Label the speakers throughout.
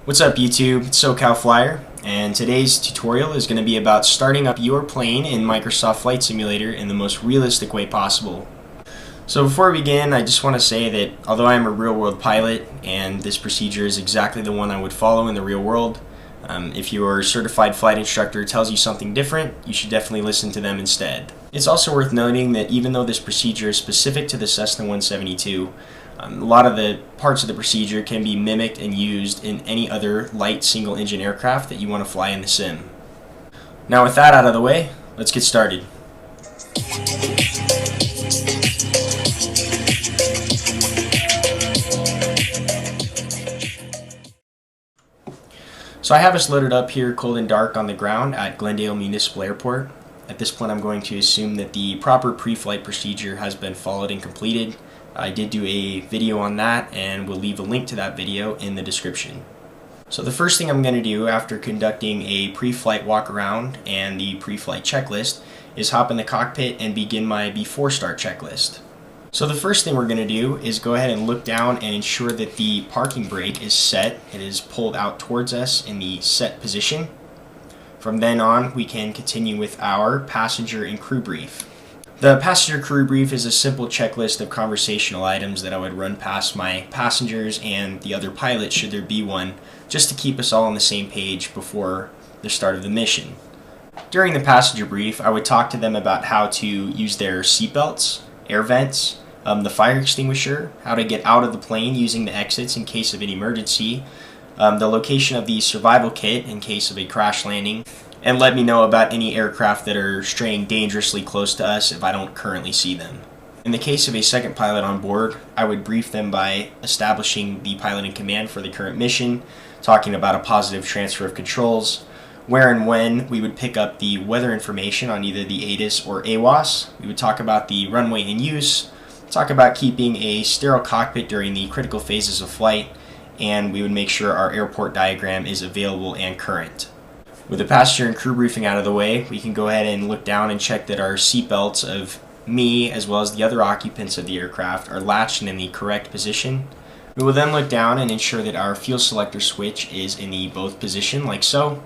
Speaker 1: What's up YouTube, it's SoCal Flyer, and today's tutorial is going to be about starting up your plane in Microsoft Flight Simulator in the most realistic way possible. So before we begin, I just want to say that although I am a real-world pilot and this procedure is exactly the one I would follow in the real world, if your certified flight instructor tells you something different, you should definitely listen to them instead. It's also worth noting that even though this procedure is specific to the Cessna 172, a lot of the parts of the procedure can be mimicked and used in any other light single-engine aircraft that you want to fly in the sim. Now with that out of the way, let's get started. So I have us loaded up here cold and dark on the ground at Glendale Municipal Airport. At this point I'm going to assume that the proper pre-flight procedure has been followed and completed. I did do a video on that and will leave a link to that video in the description. So the first thing I'm going to do after conducting a pre-flight walk around and the pre-flight checklist is hop in the cockpit and begin my before start checklist. So the first thing we're going to do is go ahead and look down and ensure that the parking brake is set. It is pulled out towards us in the set position. From then on we can continue with our passenger and crew brief. The passenger crew brief is a simple checklist of conversational items that I would run past my passengers and the other pilots should there be one, just to keep us all on the same page before the start of the mission. During the passenger brief, I would talk to them about how to use their seatbelts, air vents, the fire extinguisher, how to get out of the plane using the exits in case of an emergency, the location of the survival kit in case of a crash landing, and let me know about any aircraft that are straying dangerously close to us if I don't currently see them. In the case of a second pilot on board, I would brief them by establishing the pilot in command for the current mission, talking about a positive transfer of controls, where and when we would pick up the weather information on either the ATIS or AWOS. We would talk about the runway in use, talk about keeping a sterile cockpit during the critical phases of flight, and we would make sure our airport diagram is available and current. With the passenger and crew briefing out of the way, we can go ahead and look down and check that our seatbelts of me as well as the other occupants of the aircraft are latched and in the correct position. We will then look down and ensure that our fuel selector switch is in the both position, like so.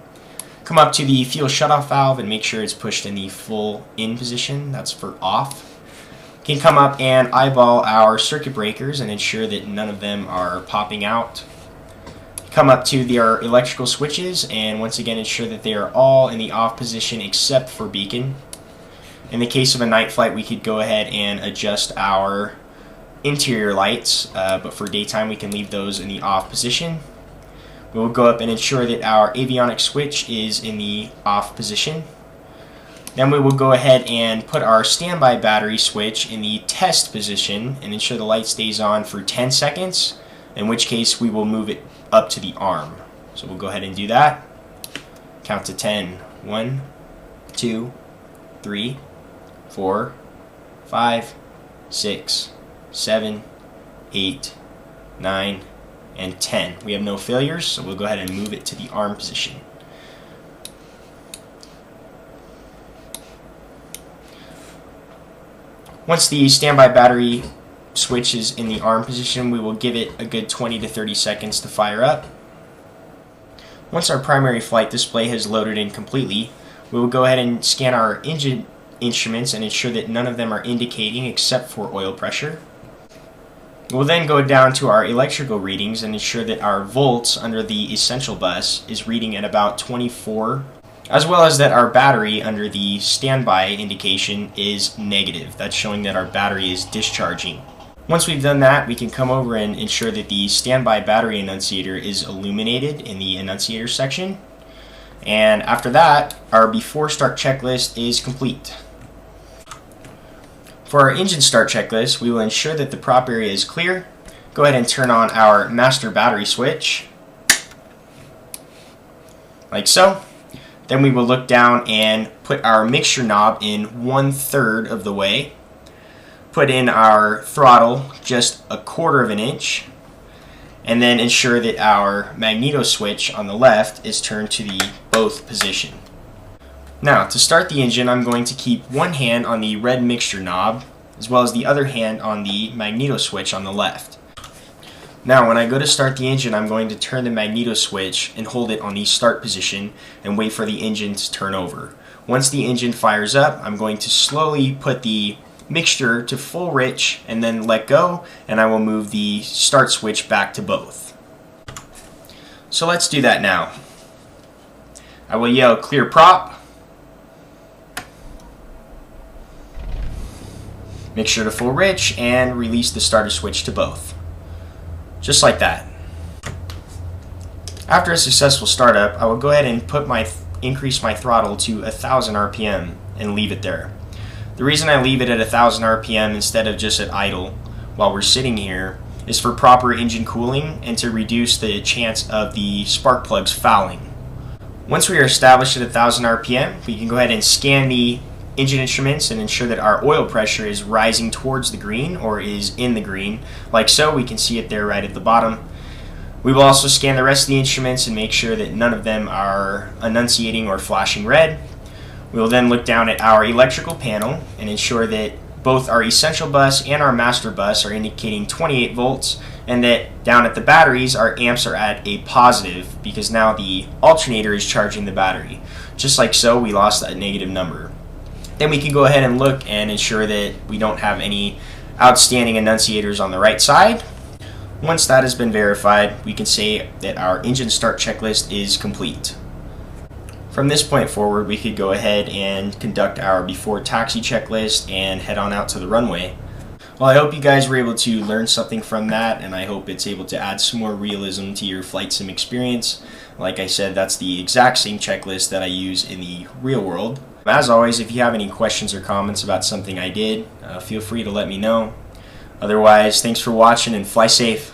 Speaker 1: Come up to the fuel shutoff valve and make sure it's pushed in the full in position, that's for off. Can come up and eyeball our circuit breakers and ensure that none of them are popping out. Come up to our electrical switches and once again ensure that they are all in the off position except for beacon. In the case of a night flight, we could go ahead and adjust our interior lights, but for daytime we can leave those in the off position. We will go up and ensure that our avionics switch is in the off position. Then we will go ahead and put our standby battery switch in the test position and ensure the light stays on for 10 seconds, in which case we will move it up to the arm. So we'll go ahead and do that. Count to 10. 1, 2, 3, 4, 5, 6, 7, 8, 9, and 10. We have no failures, so we'll go ahead and move it to the arm position. Once the standby battery switch is in the arm position, we will give it a good 20 to 30 seconds to fire up. Once our primary flight display has loaded in completely, we will go ahead and scan our engine instruments and ensure that none of them are indicating except for oil pressure. We'll then go down to our electrical readings and ensure that our volts under the essential bus is reading at about 24, as well as that our battery under the standby indication is negative. That's showing that our battery is discharging. Once we've done that, we can come over and ensure that the standby battery annunciator is illuminated in the annunciator section. And after that, our before start checklist is complete. For our engine start checklist, we will ensure that the prop area is clear. Go ahead and turn on our master battery switch, like so. Then we will look down and put our mixture knob in 1/3 of the way. Put in our throttle just 1/4 of an inch. And then ensure that our magneto switch on the left is turned to the both position. Now, to start the engine, I'm going to keep one hand on the red mixture knob, as well as the other hand on the magneto switch on the left. Now when I go to start the engine, I'm going to turn the magneto switch and hold it on the start position and wait for the engine to turn over. Once the engine fires up, I'm going to slowly put the mixture to full rich and then let go, and I will move the start switch back to both. So let's do that now. I will yell clear prop, mixture to full rich, and release the starter switch to both. Just like that. After a successful startup, I will go ahead and increase my throttle to 1000 RPM and leave it there. The reason I leave it at 1000 RPM instead of just at idle while we're sitting here is for proper engine cooling and to reduce the chance of the spark plugs fouling. Once we are established at 1000 RPM, we can go ahead and scan the engine instruments and ensure that our oil pressure is rising towards the green or is in the green. Like so, we can see it there right at the bottom. We will also scan the rest of the instruments and make sure that none of them are enunciating or flashing red. We will then look down at our electrical panel and ensure that both our essential bus and our master bus are indicating 28 volts, and that down at the batteries our amps are at a positive because now the alternator is charging the battery. Just like so, we lost that negative number. Then we can go ahead and look and ensure that we don't have any outstanding enunciators on the right side. Once that has been verified, we can say that our engine start checklist is complete. From this point forward, we could go ahead and conduct our before taxi checklist and head on out to the runway. Well, I hope you guys were able to learn something from that, and I hope it's able to add some more realism to your flight sim experience. Like I said, that's the exact same checklist that I use in the real world. As always, if you have any questions or comments about something I did, feel free to let me know. Otherwise, thanks for watching and fly safe.